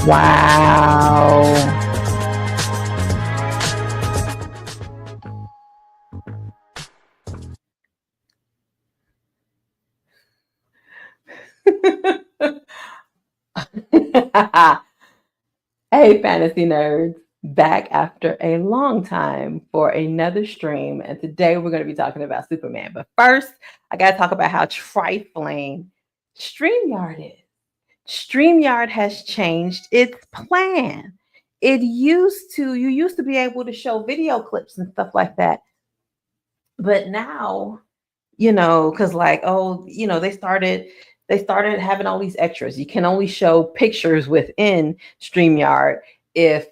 Wow. Hey, fantasy nerds, back after a long time for another stream. And today we're going to be talking about Superman. But first, I got to talk about how trifling StreamYard is. StreamYard has changed its plan. You used to be able to show video clips and stuff like that. But now, because they started having all these extras. You can only show pictures within StreamYard if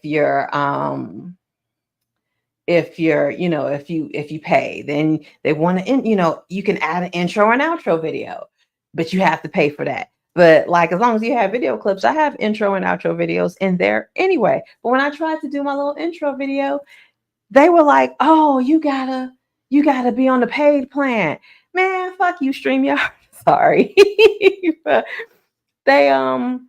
if you pay. Then they want to, you can add an intro and outro video, but you have to pay for that. But like, as long as you have video clips, I have intro and outro videos in there anyway. But when I tried to do my little intro video, they were like, "Oh, you gotta be on the paid plan." Man, fuck you, StreamYard. Sorry. But they kind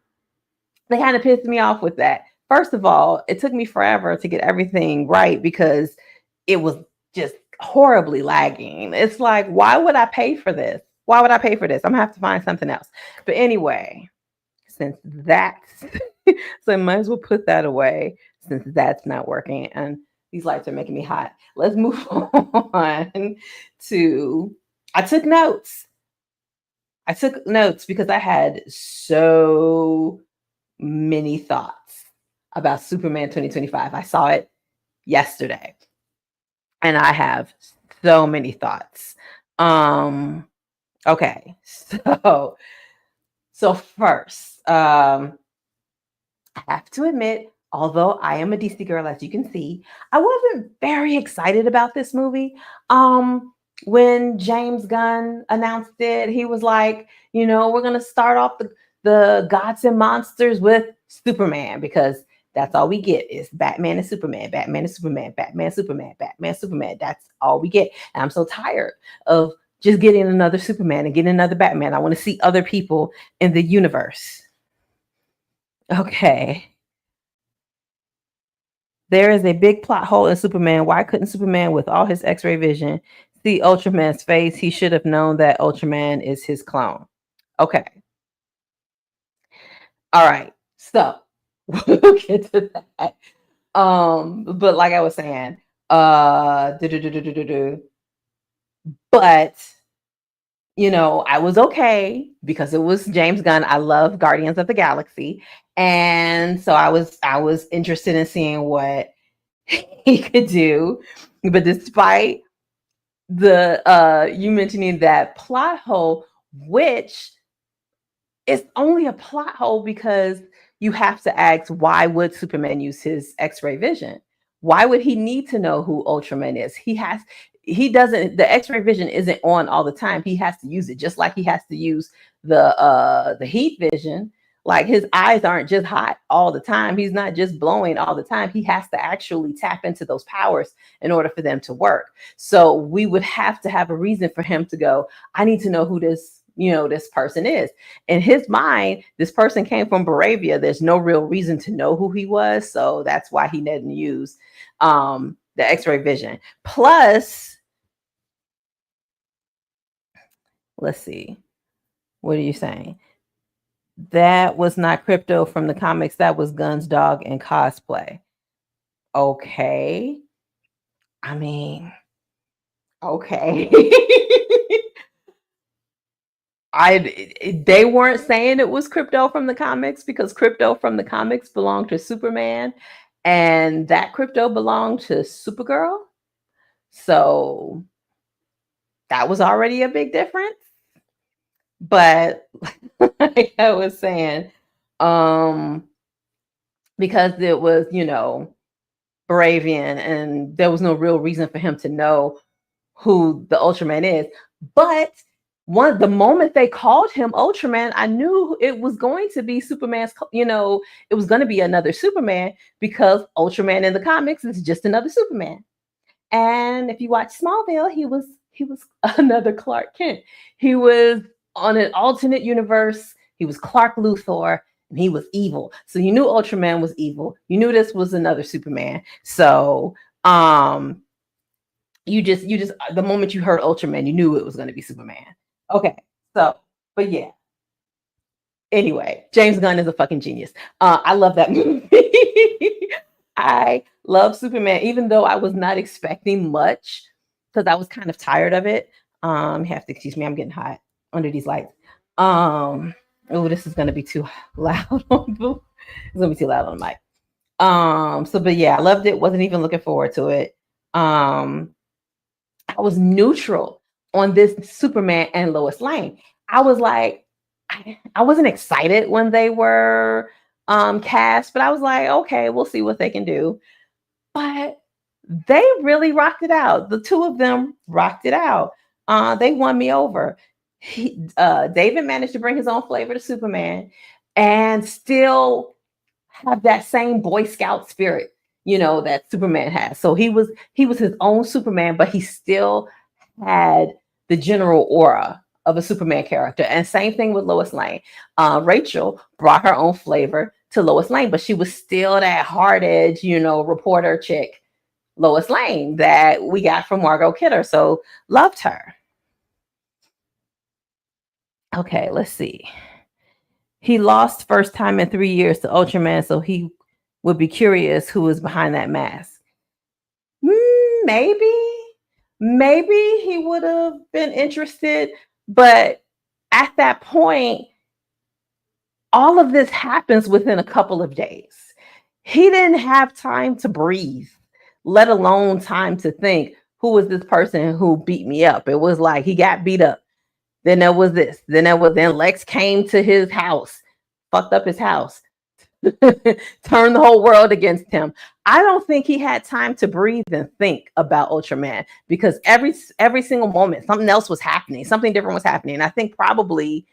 of pissed me off with that. First of all, it took me forever to get everything right because it was just horribly lagging. It's like, why would I pay for this? Why would I pay for this? I'm gonna have to find something else. But anyway, since that's so I might as well put that away since that's not working. And these lights are making me hot. Let's move on to I took notes. I took notes because I had so many thoughts about Superman 2025. I saw it yesterday and I have so many thoughts. Okay. So first, I have to admit, although I am a DC girl, as you can see, I wasn't very excited about this movie. When James Gunn announced it, he was like, we're gonna start off the gods and monsters with Superman because that's all we get is Batman and Superman, Batman and Superman, Batman, Superman, Batman, Superman. That's all we get. And I'm so tired of just getting another Superman and getting another Batman. I want to see other people in the universe. Okay. There is a big plot hole in Superman. Why couldn't Superman, with all his X-ray vision, see Ultraman's face? He should have known that Ultraman is his clone. Okay. All right. So we'll get to that. But like I was saying, but I was okay because it was James Gunn. I love Guardians of the Galaxy. And so I was interested in seeing what he could do. But despite the you mentioning that plot hole, which is only a plot hole because you have to ask, why would Superman use his X-ray vision? Why would he need to know who Ultraman is? The X-ray vision isn't on all the time. He has to use it just like he has to use the heat vision. Like, his eyes aren't just hot all the time. He's not just blowing all the time. He has to actually tap into those powers in order for them to work. So we would have to have a reason for him to go, I need to know who this person is. In his mind, this person came from Baravia. There's no real reason to know who he was. So that's why he didn't use the X-ray vision. Plus, let's see. What are you saying? That was not Crypto from the comics. That was Gunn's dog in cosplay. Okay. I mean, okay. They weren't saying it was Crypto from the comics because Crypto from the comics belonged to Superman and that Crypto belonged to Supergirl. So that was already a big difference. But like I was saying, because it was, Baravian and there was no real reason for him to know who the Ultraman is. But the moment they called him Ultraman, I knew it was going to be Superman's, it was going to be another Superman because Ultraman in the comics is just another Superman. And if you watch Smallville, he was another Clark Kent. He was on an alternate universe. He was Clark Luthor. and he was evil. So you knew Ultraman was evil. You knew this was another Superman. So you just the moment you heard Ultraman, you knew it was going to be Superman. Okay. So, but yeah. Anyway, James Gunn is a fucking genius. I love that movie. I love Superman, even though I was not expecting much because I was kind of tired of it. You have to excuse me, I'm getting hot under these lights. Oh, this is gonna be too loud on the it's gonna be too loud on the mic. So but yeah, I loved it, wasn't even looking forward to it. I was neutral on this Superman and Lois Lane. I was like, I wasn't excited when they were cast, but I was like, okay, we'll see what they can do. But they really rocked it out. The two of them rocked it out. They won me over. David managed to bring his own flavor to Superman and still have that same Boy Scout spirit, that Superman has. So he was his own Superman, but he still had the general aura of a Superman character. And same thing with Lois Lane. Rachel brought her own flavor to Lois Lane, but she was still that hard edge, reporter chick, Lois Lane, that we got from Margot Kidder. So loved her. Okay, let's see. He lost first time in 3 years to Ultraman, so he would be curious who was behind that mask. Maybe he would have been interested, but at that point, all of this happens within a couple of days. He didn't have time to breathe, let alone time to think, who was this person who beat me up? It was like he got beat up. Then there was this. Then Lex came to his house, fucked up his house, turned the whole world against him. I don't think he had time to breathe and think about Ultraman because every single moment something else was happening, something different was happening. I think probably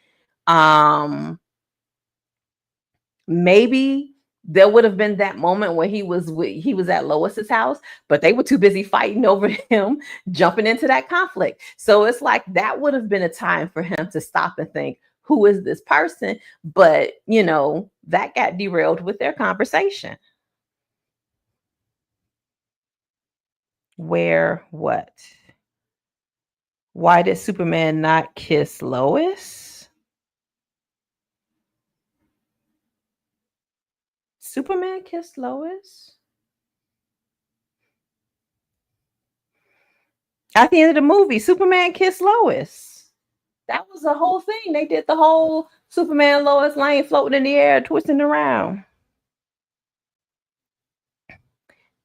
maybe there would have been that moment where he was at Lois's house, but they were too busy fighting over him jumping into that conflict. So it's like that would have been a time for him to stop and think, who is this person? But that got derailed with their conversation. Where what? Why did Superman not kiss Lois? Superman kissed Lois? At the end of the movie, Superman kissed Lois. That was the whole thing. They did the whole Superman Lois Lane floating in the air, twisting around.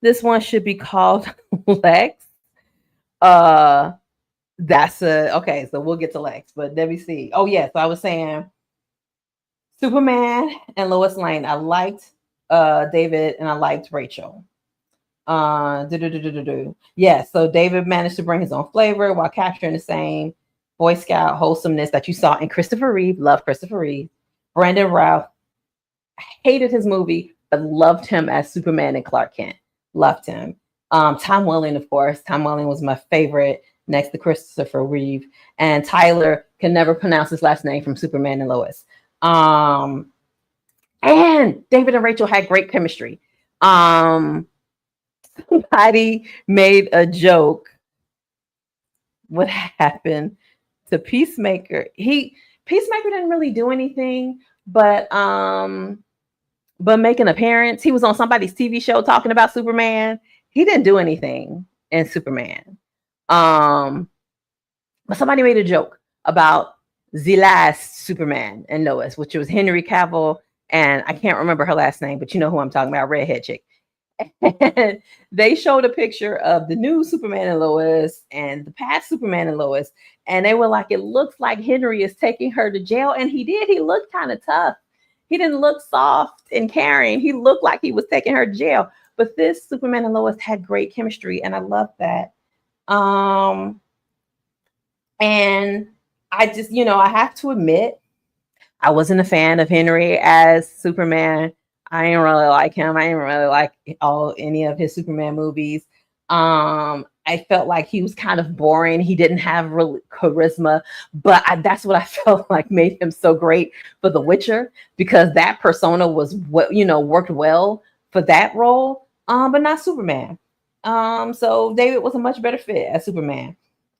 This one should be called Lex. That's okay. So we'll get to Lex, but let me see. Oh yes, so I was saying Superman and Lois Lane. I liked David and I liked Rachel. Yeah, so David managed to bring his own flavor while capturing the same Boy Scout wholesomeness that you saw in Christopher Reeve. Love Christopher Reeve. Brandon Routh, hated his movie, but loved him as Superman and Clark Kent. Loved him. Tom Welling, of course. Tom Welling was my favorite next to Christopher Reeve. And Tyler can never pronounce his last name from Superman and Lois. And David and Rachel had great chemistry. Somebody made a joke. What happened to Peacemaker? Peacemaker didn't really do anything, but make an appearance. He was on somebody's TV show talking about Superman. He didn't do anything in Superman. But somebody made a joke about the last Superman and Lois, which was Henry Cavill, and I can't remember her last name, but you know who I'm talking about, redhead chick. And they showed a picture of the new Superman and Lois and the past Superman and Lois, and they were like, it looks like Henry is taking her to jail. And he did. He looked kind of tough. He didn't look soft and caring. He looked like he was taking her to jail. But this Superman and Lois had great chemistry, and I love that. And I just, I have to admit, I wasn't a fan of Henry as Superman. I didn't really like him. I didn't really like any of his Superman movies. I felt like he was kind of boring. He didn't have real charisma, but that's what I felt like made him so great for The Witcher, because that persona was what, worked well for that role, but not Superman. So David was a much better fit as Superman.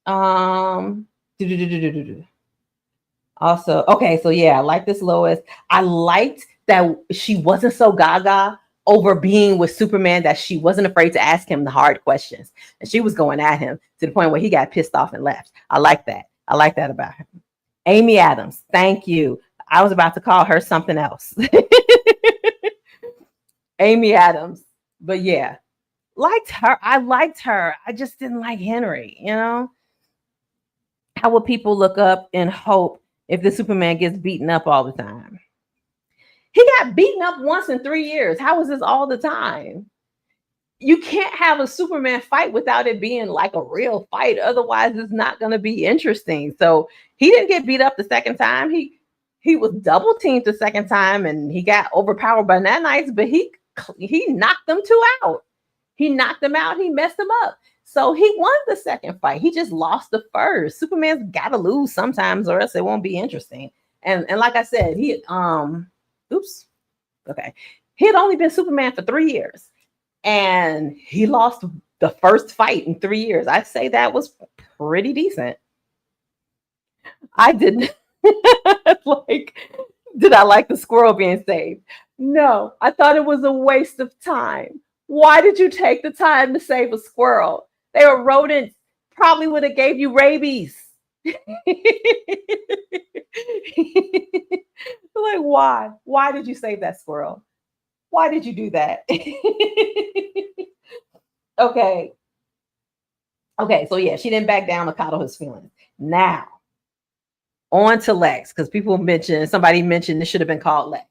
Um, Also, okay, so yeah, I like this Lois. I liked that she wasn't so gaga over being with Superman, that she wasn't afraid to ask him the hard questions. And she was going at him to the point where he got pissed off and left. I like that. I like that about him. Amy Adams, thank you. I was about to call her something else. Amy Adams. But yeah, liked her. I liked her. I just didn't like Henry, How would people look up and hope if the Superman gets beaten up all the time? He got beaten up once in 3 years. How is this all the time? You can't have a Superman fight without it being like a real fight. Otherwise, it's not going to be interesting. So he didn't get beat up the second time. He was double teamed the second time, and he got overpowered by nanites, but he knocked them two out. He knocked them out. He messed them up. So he won the second fight. He just lost the first. Superman's got to lose sometimes, or else it won't be interesting. And like I said, he had only been Superman for 3 years, and he lost the first fight in 3 years. I'd say that was pretty decent. I didn't did I like the squirrel being saved? No, I thought it was a waste of time. Why did you take the time to save a squirrel? They were rodents. Probably would have gave you rabies. Like, why? Why did you save that squirrel? Why did you do that? Okay. Okay, so yeah, she didn't back down to coddle his feelings. Now, on to Lex, because somebody mentioned this should have been called Lex.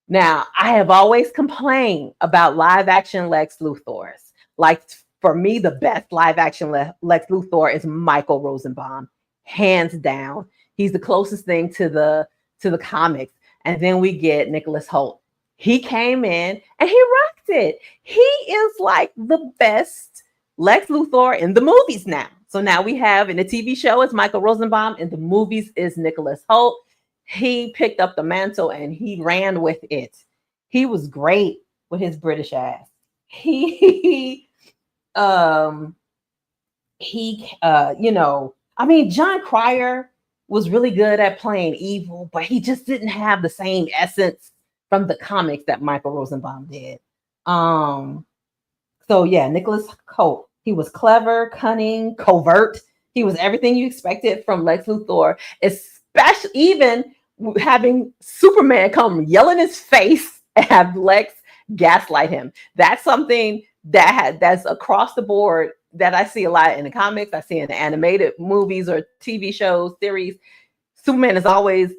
Now, I have always complained about live action Lex Luthors. Like, for me, the best live action Lex Luthor is Michael Rosenbaum, hands down. He's the closest thing to the comics. And then we get Nicholas Hoult. He came in and he rocked it. He is like the best Lex Luthor in the movies now. So now we have, in the TV show, it's Michael Rosenbaum. In the movies is Nicholas Hoult. He picked up the mantle and he ran with it. He was great with his British ass. John Cryer was really good at playing evil, but he just didn't have the same essence from the comics that Michael Rosenbaum did. So yeah, Nicholas Hoult. He was clever, cunning, covert. He was everything you expected from Lex Luthor, especially even having Superman come yell in his face and have Lex gaslight him. That's something that's across the board that I see a lot in the comics. I see in the animated movies or TV shows, series. Superman is always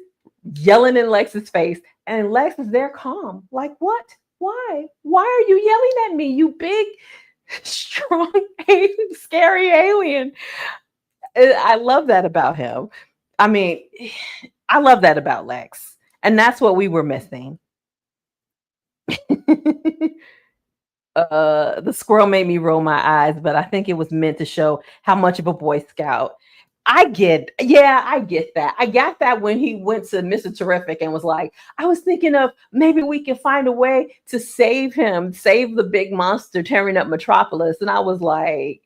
yelling in Lex's face, and Lex is there calm. Like, what? Why? Why are you yelling at me, you big, strong, scary alien? I love that about him. I mean, I love that about Lex. And that's what we were missing. The squirrel made me roll my eyes, but I think it was meant to show how much of a Boy Scout. I get that. I got that when he went to Mr. Terrific and was like, I was thinking of maybe we can find a way to save him, save the big monster tearing up Metropolis. And I was like,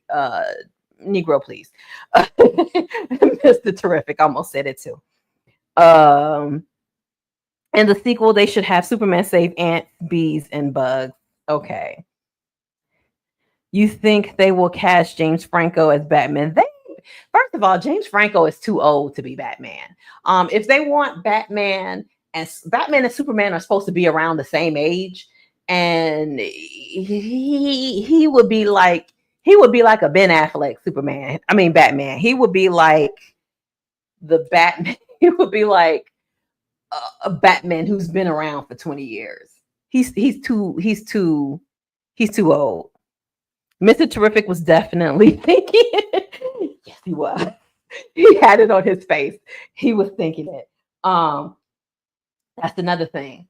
Negro, please. Mr. Terrific almost said it too. In the sequel, they should have Superman save ants, bees, and bugs. Okay. You think they will cast James Franco as Batman? First of all, James Franco is too old to be Batman. If they want Batman and Superman are supposed to be around the same age, and he would be like a Ben Affleck Batman. He would be like the Batman. He would be like a Batman who's been around for 20 years. He's too old. Mr. Terrific was definitely thinking it. Yes, he was. He had it on his face. He was thinking it. That's another thing.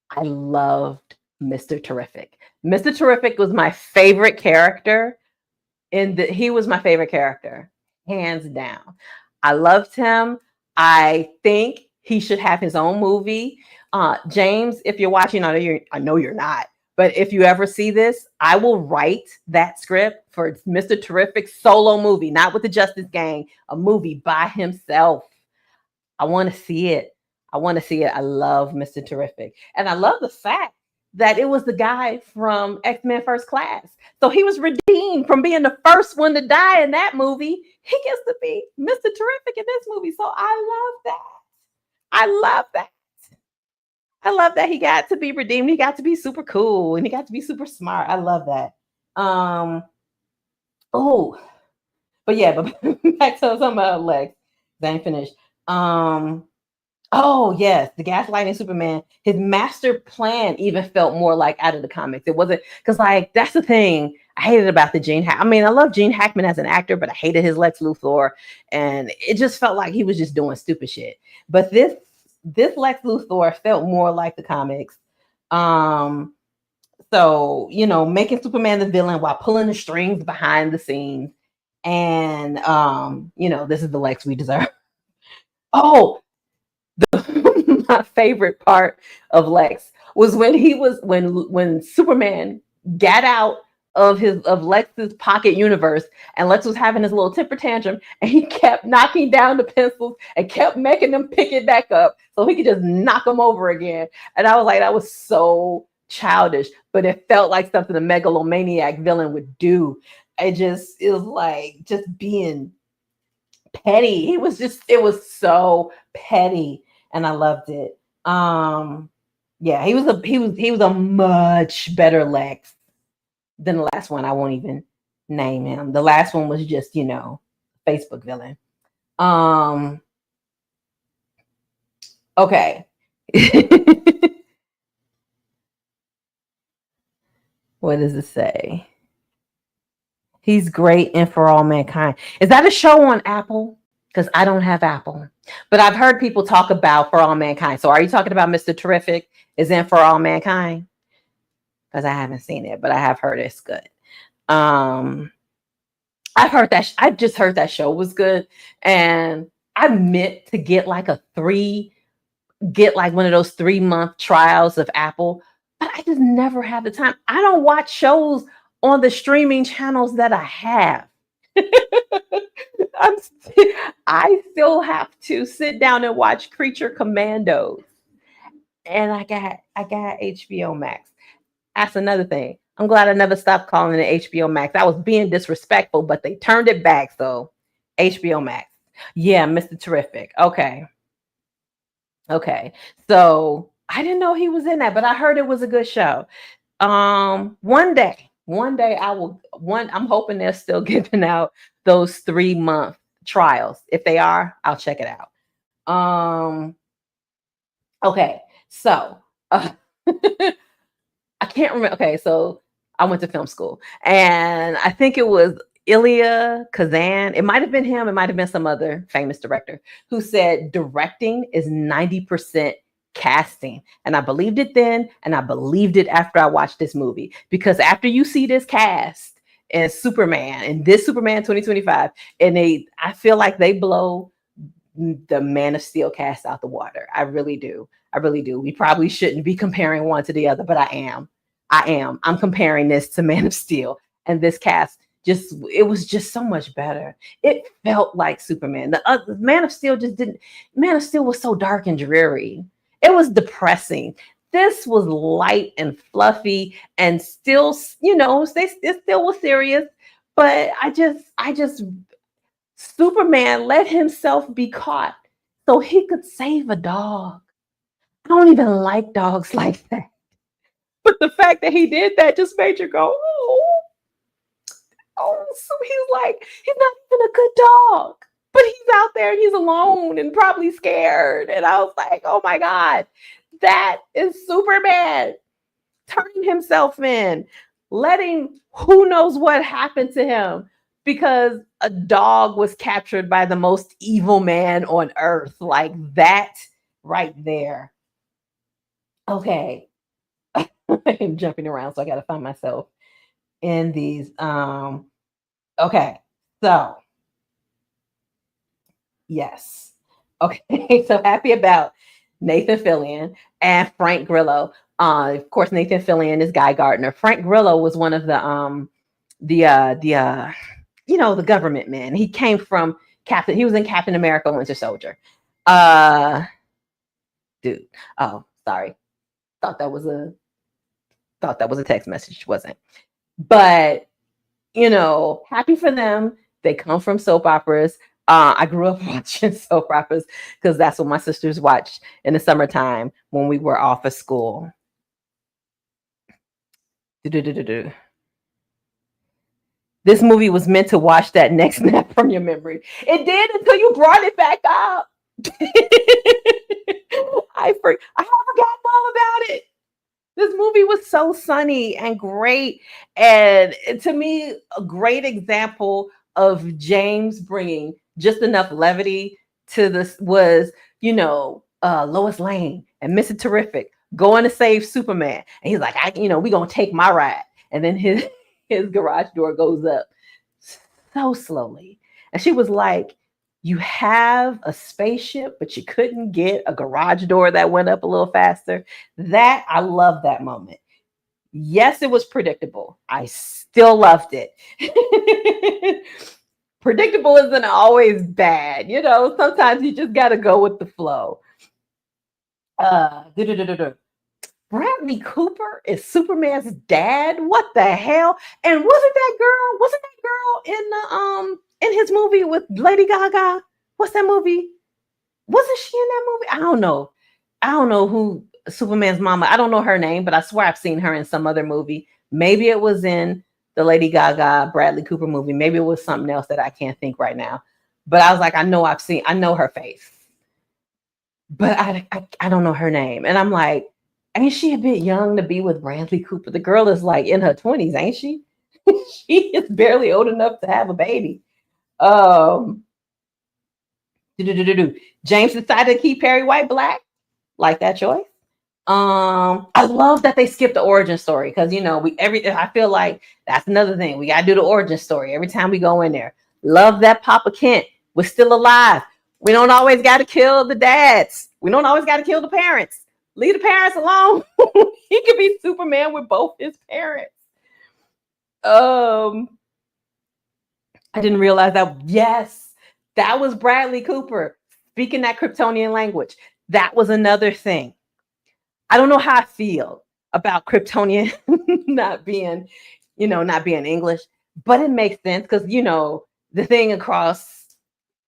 I loved Mr. Terrific. Mr. Terrific was my favorite character He was my favorite character, hands down. I loved him. I think he should have his own movie. James, if you're watching, I know you're not, but if you ever see this, I will write that script for Mr. Terrific solo movie, not with the Justice Gang, a movie by himself. I want to see it. I want to see it. I love Mr. Terrific. And I love the fact that it was the guy from X-Men First Class. So he was redeemed from being the first one to die in that movie. He gets to be Mr. Terrific in this movie. So I love that. I love that. I love that he got to be redeemed. He got to be super cool and he got to be super smart. I love that. Oh, but yeah, but back to something about Lex. I ain't finished. Oh yes, the gaslighting Superman. His master plan even felt more like out of the comics. It wasn't because like that's the thing I hated about the I mean, I love Gene Hackman as an actor, but I hated his Lex Luthor, and it just felt like he was just doing stupid shit. But this Lex Luthor felt more like the comics. So making Superman the villain while pulling the strings behind the scenes, and this is the Lex we deserve. Oh, my favorite part of Lex was when Superman got out of Lex's pocket universe and Lex was having his little temper tantrum and he kept knocking down the pencils and kept making them pick it back up so he could just knock them over again. And I was like, that was so childish, but it felt like something a megalomaniac villain would do. It was like just being petty. It was so petty and I loved it. Yeah, he was a much better Lex than the last one. I won't even name him. The last one was just, Facebook villain. Okay. What does it say? He's great in For All Mankind. Is that a show on Apple? Because I don't have Apple. But I've heard people talk about For All Mankind. So are you talking about Mr. Terrific is in For All Mankind? Because I haven't seen it, but I have heard it's good. I've heard that. I just heard that show was good. And I meant to get like one of those 3-month trials of Apple, but I just never have the time. I don't watch shows on the streaming channels that I have. I still have to sit down and watch Creature Commandos, and I got HBO Max. That's another thing. I'm glad I never stopped calling it HBO Max. I was being disrespectful, but they turned it back. So HBO Max. Yeah, Mr. Terrific. Okay. So I didn't know he was in that, but I heard it was a good show. One day I'm hoping they're still giving out those 3-month trials. If they are, I'll check it out. Okay. So, I can't remember. Okay. So I went to film school and I think it was Ilya Kazan. It might've been him. It might've been some other famous director who said directing is 90% casting. And I believed it then. And I believed it after I watched this movie, because after you see this cast and Superman and this Superman 2025, and I feel like they blow the Man of Steel cast out the water. I really do. We probably shouldn't be comparing one to the other, but I am. I'm comparing this to Man of Steel, and this cast it was just so much better. It felt like Superman. The Man of Steel just didn't. Man of Steel was so dark and dreary. It was depressing. This was light and fluffy, and still, it still was serious. But I just Superman let himself be caught so he could save a dog. I don't even like dogs like that. But the fact that he did that just made you go, so he's not even a good dog. But he's out there and he's alone and probably scared. And I was like, oh my God, that is Superman turning himself in, letting who knows what happened to him because a dog was captured by the most evil man on earth. Like that right there. Okay. I'm jumping around, so I got to find myself in these. Okay. So, yes. Okay. So happy about Nathan Fillion and Frank Grillo. Of course, Nathan Fillion is Guy Gardner. Frank Grillo was one of the the government men. He came from Captain. He was in Captain America: Winter Soldier. Uh, dude. Oh, sorry. Thought that was a thought that was a text message. Wasn't. But happy for them. They come from soap operas. I grew up watching soap operas because that's what my sisters watched in the summertime when we were off of school. Do-do-do-do-do. This movie was meant to wash that neck snap from your memory. It did until you brought it back up. I have forgotten all about it. This movie was so sunny and great. And to me, a great example of James bringing just enough levity to this was, Lois Lane and Mr. Terrific going to save Superman. And he's like, we're going to take my ride. And then his garage door goes up so slowly. And she was like, you have a spaceship, but you couldn't get a garage door that went up a little faster. That I love that moment. Yes, it was predictable. I still loved it. Predictable isn't always bad. Sometimes you just got to go with the flow. Bradley Cooper is Superman's dad. What the hell? And wasn't that girl in the in his movie with Lady Gaga? What's that movie? Wasn't she in that movie? I don't know. I don't know who Superman's mama. I don't know her name, but I swear I've seen her in some other movie. Maybe it was in the Lady Gaga Bradley Cooper movie. Maybe it was something else that I can't think right now. But I was like, I know her face, but I don't know her name. And I'm like, ain't she a bit young to be with Bradley Cooper? The girl is like in her 20s, ain't she? She is barely old enough to have a baby. Um, James decided to keep Perry White black. Like that choice. I love that they skipped the origin story because I feel like that's another thing. We gotta do the origin story every time we go in there. Love that Papa Kent was still alive. We don't always gotta kill the dads. We don't always gotta kill the parents. Leave the parents alone. He could be Superman with both his parents. I didn't realize that. Yes, that was Bradley Cooper speaking that Kryptonian language. That was another thing. I don't know how I feel about Kryptonian not being, not being English, but it makes sense because the thing across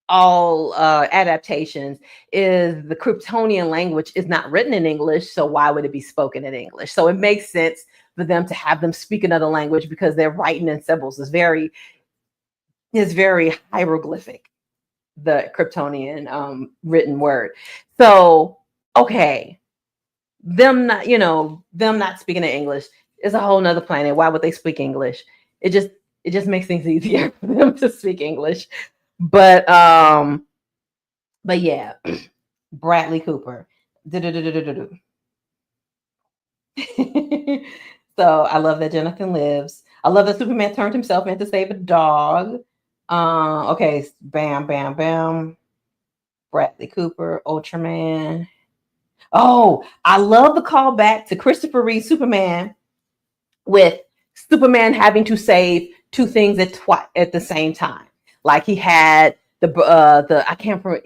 all adaptations is the Kryptonian language is not written in English, so why would it be spoken in English? So it makes sense for them to have them speak another language because they're writing in symbols. It's very hieroglyphic, the Kryptonian written word. So okay, them not speaking in English is a whole nother planet. Why would they speak English? It just makes things easier for them to speak English. But yeah, Bradley Cooper. So I love that Jonathan lives. I love that Superman turned himself in to save a dog. Okay, bam, bam, bam. Bradley Cooper, Ultraman. Oh, I love the callback to Christopher Reeve Superman with Superman having to save two things at the same time. Like he had the I can't remember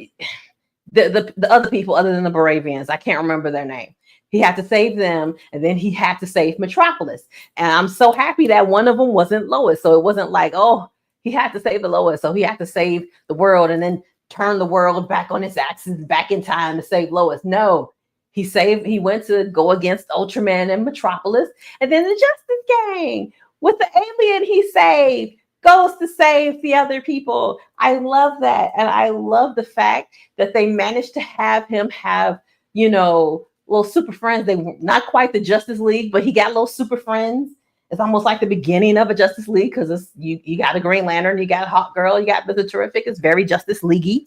the other people other than the Baravians. I can't remember their name. He had to save them, and then he had to save Metropolis. And I'm so happy that one of them wasn't Lois. So it wasn't like, oh, he had to save the Lois, so he had to save the world and then turn the world back on its axis back in time to save Lois. No, he went to go against Ultraman and Metropolis, and then the Justice Gang with the alien he saved goes to save the other people. I love that. And I love the fact that they managed to have him have, little super friends. They were not quite the Justice League, but he got little super friends. It's almost like the beginning of a Justice League because you got a Green Lantern, you got a Hawk Girl, you got Mr. Terrific. It's very Justice League-y.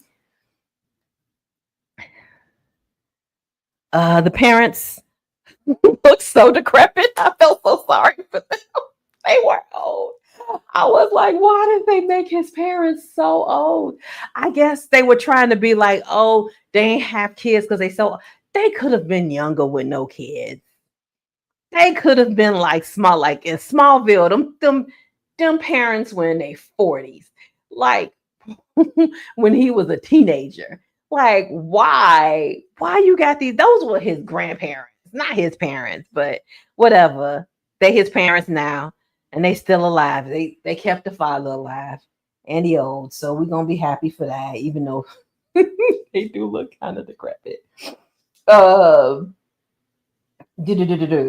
The parents looked so decrepit. I felt so sorry for them. They were old. I was like, why did they make his parents so old? I guess they were trying to be like, oh, they ain't have kids because they could have been younger with no kids. They could have been like small, like in Smallville, them parents were in their 40s. Like when he was a teenager. Like, why? Why you got these? Those were his grandparents, not his parents, but whatever. They his parents now, and they still alive. They kept the father alive and the old. So we're gonna be happy for that, even though they do look kind of decrepit. Um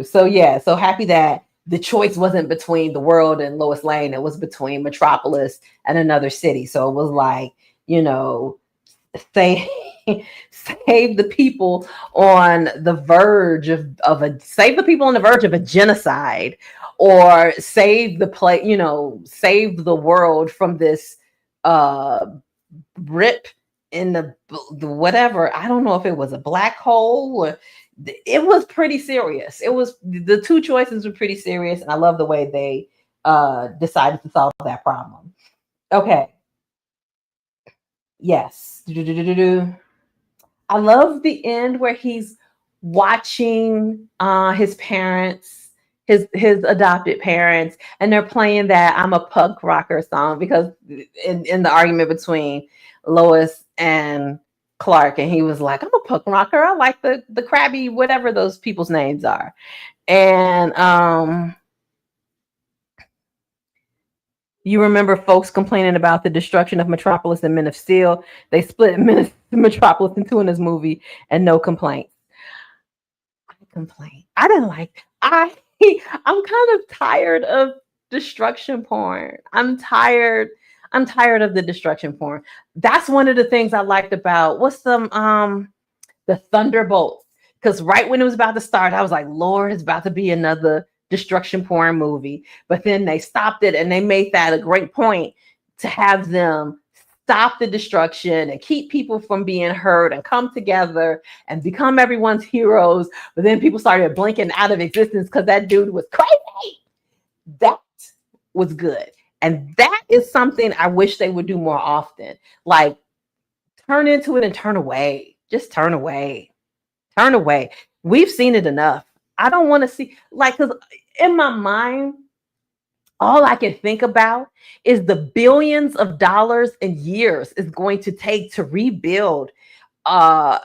so yeah, so happy that the choice wasn't between the world and Lois Lane. It was between Metropolis and another city. So it was like, you know, say save the people on the verge of a save the people on the verge of a genocide, or save the play, save the world from this uh rip in the whatever. I don't know if it was a black hole or it was pretty serious. It was the two choices were pretty serious, and I love the way they decided to solve that problem. Okay. Yes. I love the end where he's watching his parents, his adopted parents, and they're playing that "I'm a punk rocker" song, because in the argument between Lois and Clark, and he was like, "I'm a punk rocker. I like the crabby whatever those people's names are," and you remember folks complaining about the destruction of Metropolis and Men of Steel. They split Metropolis in two in this movie, and no complaints. I complain. I didn't like. I'm kind of tired of destruction porn. I'm tired. I'm tired of the destruction porn. That's one of the things I liked about the Thunderbolts. Because right when it was about to start, I was like, Lord, it's about to be another destruction porn movie. But then they stopped it, and they made that a great point to have them stop the destruction and keep people from being hurt and come together and become everyone's heroes. But then people started blinking out of existence because that dude was crazy. That was good. And that is something I wish they would do more often. Like, turn into it and turn away. Just turn away. Turn away. We've seen it enough. I don't want to see, like, because in my mind, all I can think about is the billions of dollars and years it's going to take to rebuild uh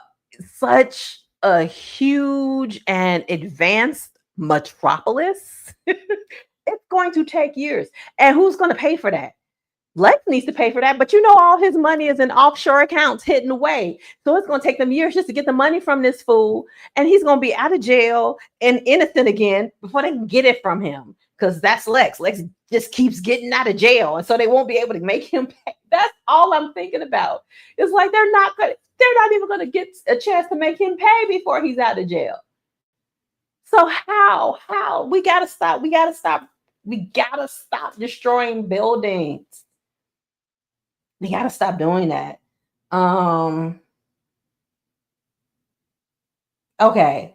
such a huge and advanced metropolis. It's going to take years. And who's going to pay for that? Lex needs to pay for that, but all his money is in offshore accounts hidden away. So it's going to take them years just to get the money from this fool, and he's going to be out of jail and innocent again before they can get it from him. Because that's Lex. Lex just keeps getting out of jail, and so they won't be able to make him pay. That's all I'm thinking about. It's like they're not even going to get a chance to make him pay before he's out of jail. So how we got to stop. We got to stop. We got to stop destroying buildings. We got to stop doing that. Okay.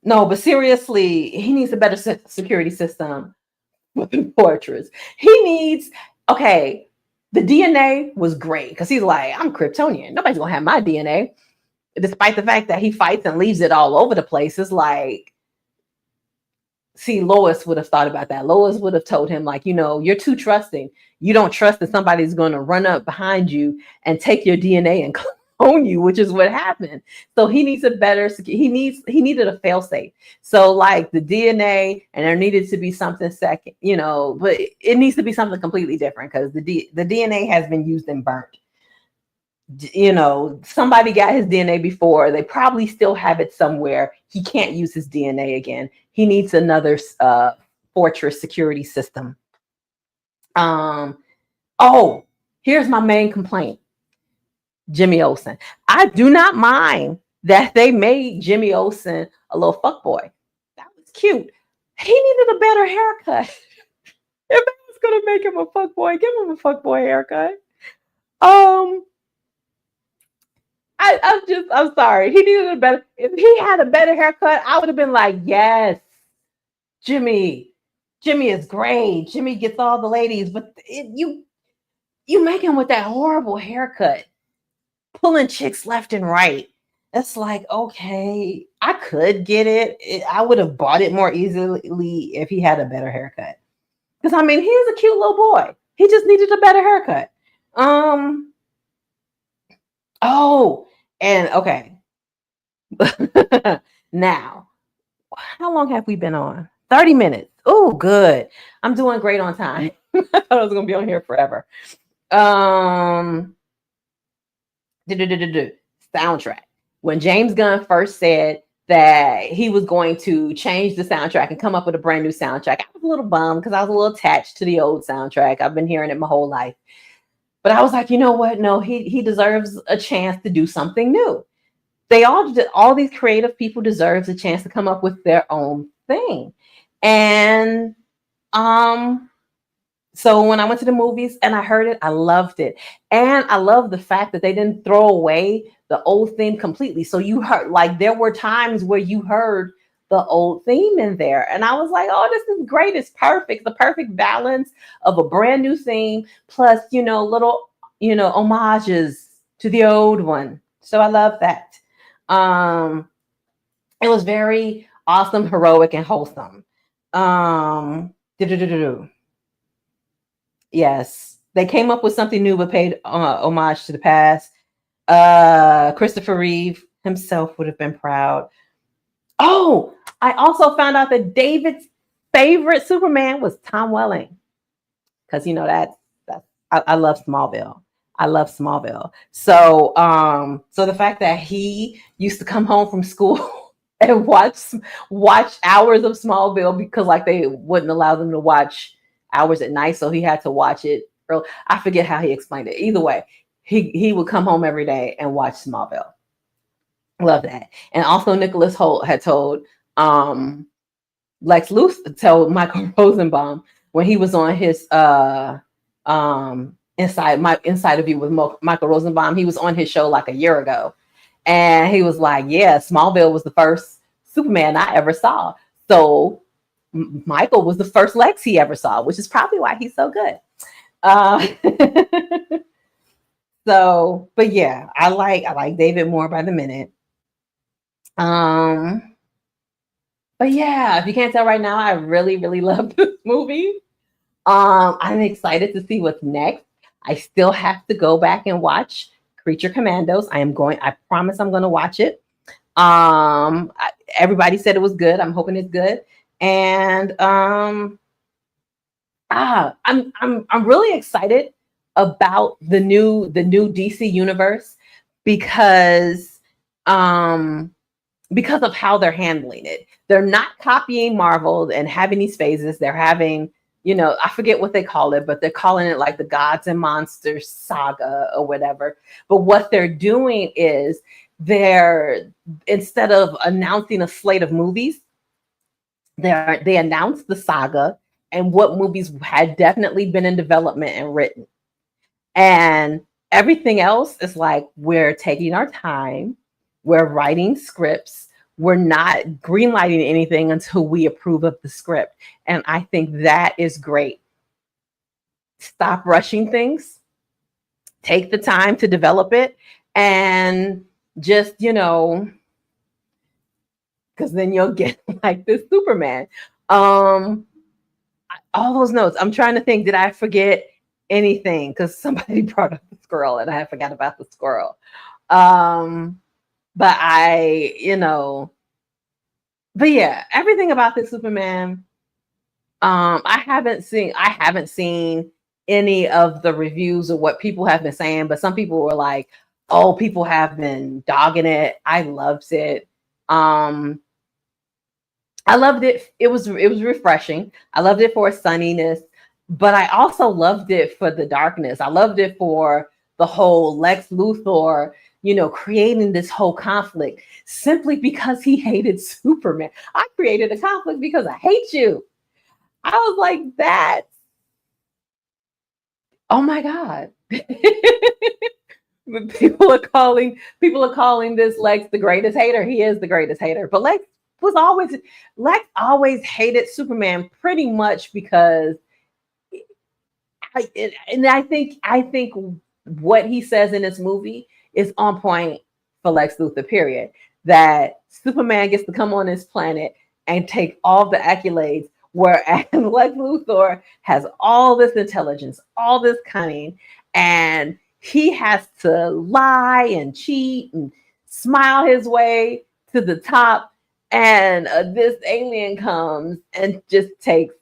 No, but seriously, he needs a better security system with the fortress. He needs, okay, the DNA was great because he's like, I'm Kryptonian. Nobody's going to have my DNA. Despite the fact that he fights and leaves it all over the place. It's like, see, Lois would have thought about that. Lois would have told him, like, you're too trusting. You don't trust that somebody's going to run up behind you and take your DNA and clone you, which is what happened. So he needs a better, he needed a failsafe. So like the DNA, and there needed to be something second, but it needs to be something completely different because the DNA has been used and burnt. Somebody got his DNA before. They probably still have it somewhere. He can't use his DNA again. He needs another fortress security system. Oh, here's my main complaint. Jimmy Olsen. I do not mind that they made Jimmy Olsen a little fuckboy. That was cute. He needed a better haircut. If I was gonna make him a fuckboy, give him a fuckboy haircut. I'm sorry. He needed a better. If he had a better haircut, I would have been like, yes, Jimmy, Jimmy is great. Jimmy gets all the ladies, but you make him with that horrible haircut, pulling chicks left and right. It's like, okay, I could get it. I would have bought it more easily if he had a better haircut. Because I mean, he's a cute little boy. He just needed a better haircut. Oh, and okay. Now, how long have we been on? 30 minutes. Oh, good. I'm doing great on time. I thought I was gonna be on here forever. Soundtrack. When James Gunn first said that he was going to change the soundtrack and come up with a brand new soundtrack, I was a little bummed because I was a little attached to the old soundtrack. I've been hearing it my whole life. But I was like, you know what? No, he deserves a chance to do something new. All these creative people deserves a chance to come up with their own thing. And so when I went to the movies and I heard it, I loved it. And I love the fact that they didn't throw away the old theme completely. So you heard, like, there were times where you heard the old theme in there. And I was like, oh, this is great. It's perfect. The perfect balance of a brand new theme plus, little, homages to the old one. So I love that. It was very awesome, heroic, and wholesome. Yes, they came up with something new but paid homage to the past. Christopher Reeve himself would have been proud. Oh, I also found out that David's favorite Superman was Tom Welling, because I love Smallville. I love Smallville. So so the fact that he used to come home from school and watch hours of Smallville, because like they wouldn't allow them to watch hours at night, so he had to watch it early. I forget how he explained it. Either way, he would come home every day and watch Smallville. Love that. And also Nicholas Hoult had told Lex Luthor, told Michael Rosenbaum when he was on his Inside of You with Michael Rosenbaum. He was on his show like a year ago, and he was like, yeah, Smallville was the first Superman I ever saw. So Michael was the first Lex he ever saw, which is probably why he's so good. So, but yeah, I like David more by the minute. But yeah, if you can't tell right now, I really, really love this movie. I'm excited to see what's next. I still have to go back and watch Creature Commandos. I promise I'm going to watch it. Everybody said it was good. I'm hoping it's good. And I'm really excited about the new DC universe because of how they're handling it. They're not copying Marvel and having these phases. They're having, I forget what they call it, but they're calling it like the Gods and Monsters saga or whatever. But what they're doing is instead of announcing a slate of movies, they announced the saga and what movies had definitely been in development and written. And everything else is like, we're taking our time, we're writing scripts, we're not greenlighting anything until we approve of the script. And I think that is great. Stop rushing things, take the time to develop it, and just, because then you'll get like this Superman. All those notes, I'm trying to think, did I forget anything? Because somebody brought up the squirrel and I forgot about the squirrel. But but yeah, everything about this Superman, I haven't seen any of the reviews or what people have been saying, but some people were like, oh, people have been dogging it. I loved it. I loved it. It was refreshing. I loved it for its sunniness, but I also loved it for the darkness. I loved it for the whole Lex Luthor, creating this whole conflict simply because he hated Superman. I created a conflict because I hate you. I was like, that. Oh my God. People are calling this Lex the greatest hater. He is the greatest hater. But Lex Lex always hated Superman pretty much because I think what he says in this movie is on point for Lex Luthor, period. That Superman gets to come on this planet and take all the accolades, whereas Lex Luthor has all this intelligence, all this cunning, and he has to lie and cheat and smile his way to the top. And this alien comes and just takes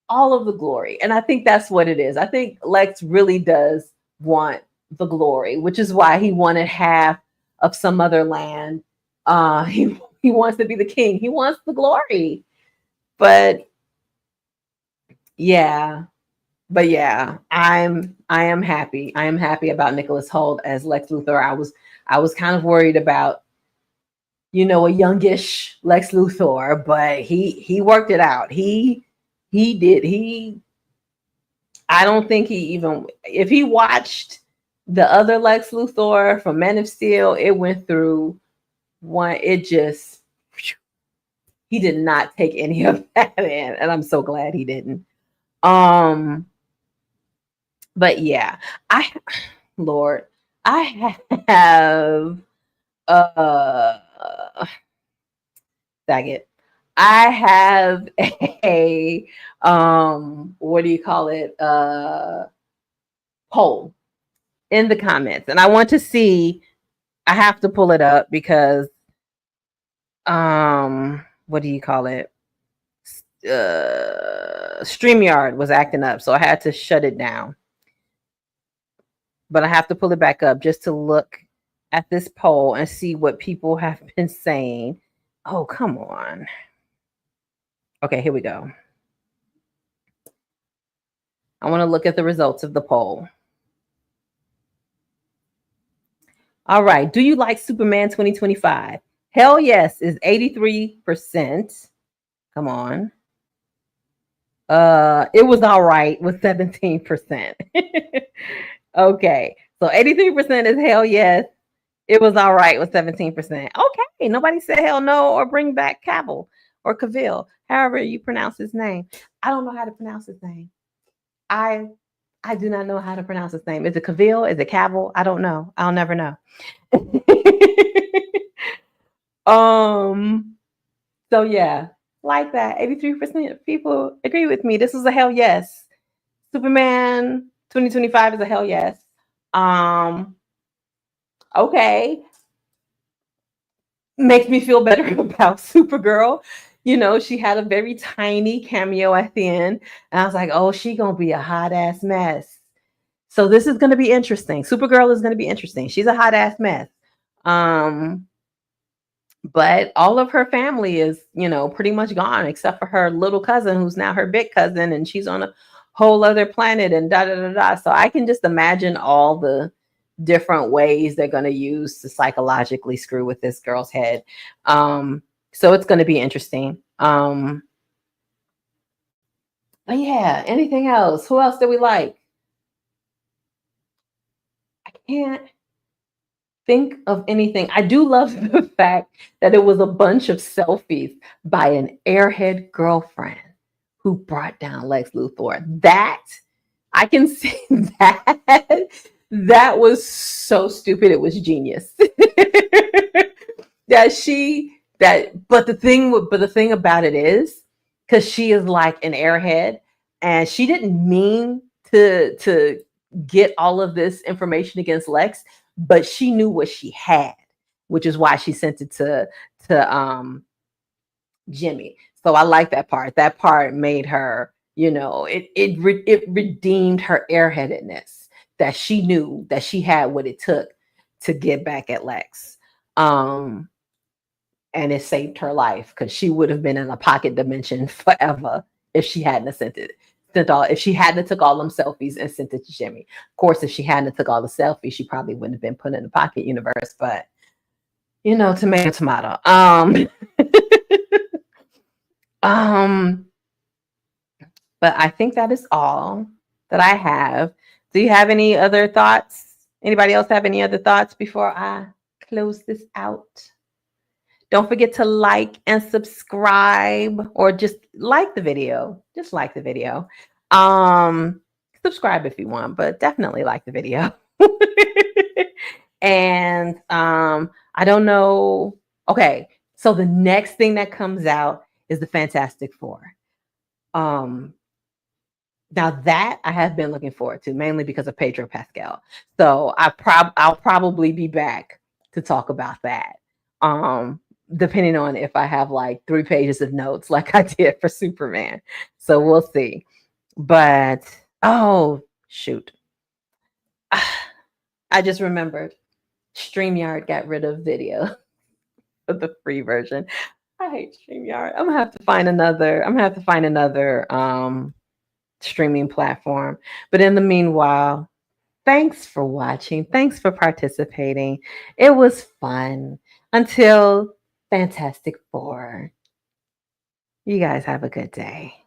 all of the glory. And I think that's what it is. I think Lex really does want the glory, which is why he wanted half of some other land. He wants to be the king. He wants the glory. But yeah, I am happy. I am happy about Nicholas Hoult as Lex Luthor. I was kind of worried about, a youngish Lex Luthor, but he worked it out. He did. I don't think he even, if he watched the other Lex Luthor from Men of Steel, it went through one, he did not take any of that in. And I'm so glad he didn't. But yeah, Lord, I have, dang it. I have a what do you call it? Poll in the comments. And I want to see, I have to pull it up because what do you call it? StreamYard was acting up, so I had to shut it down. But I have to pull it back up just to look at this poll and see what people have been saying. Oh, come on. Okay, here we go. I want to look at the results of the poll. All right. Do you like Superman 2025? Hell yes is 83%. Come on. It was all right with 17%. Okay. So 83% is hell yes. It was all right with 17%. Okay. Nobody said hell no or bring back Cavill or Cavill, however you pronounce his name. I don't know how to pronounce his name. I do not know how to pronounce his name. Is it Cavill? Is it Cavill? I don't know. I'll never know. So yeah, like that. 83% of people agree with me. This is a hell yes. Superman 2025 is a hell yes. Okay. Makes me feel better about Supergirl. She had a very tiny cameo at the end. And I was like, oh, she gonna be a hot ass mess. So this is gonna be interesting. Supergirl is gonna be interesting. She's a hot ass mess. But all of her family is, pretty much gone except for her little cousin, who's now her big cousin, and she's on a whole other planet and da da da da. So I can just imagine all the different ways they're going to use to psychologically screw with this girl's head. So it's going to be interesting. But yeah, anything else? Who else do we like? I can't think of anything. I do love the fact that it was a bunch of selfies by an airhead girlfriend who brought down Lex Luthor. That I can see that. That was so stupid. It was genius. But the thing about it is, because she is like an airhead, and she didn't mean to get all of this information against Lex, but she knew what she had, which is why she sent it to Jimmy. So I like that part. That part made her, it redeemed her airheadedness, that she knew that she had what it took to get back at Lex. And it saved her life, because she would have been in a pocket dimension forever if she hadn't sent it. If she hadn't took all them selfies and sent it to Jimmy. Of course, if she hadn't took all the selfies, she probably wouldn't have been put in the pocket universe. But tomato, tomato. But I think that is all that I have. Do you have any other thoughts? Anybody else have any other thoughts before I close this out? Don't forget to like and subscribe, or just like the video. Just like the video. Um, Subscribe if you want, but definitely like the video. And I don't know. Okay, so the next thing that comes out is the Fantastic Four. Um, Now that I have been looking forward to, mainly because of Pedro Pascal. So I'll probably be back to talk about that. Um, Depending on if I have like 3 pages of notes like I did for Superman. So we'll see. But oh shoot. I just remembered StreamYard got rid of video of the free version. I hate StreamYard. I'm gonna have to find another streaming platform. But in the meanwhile, thanks for watching. Thanks for participating. It was fun. Until Fantastic Four. You guys have a good day.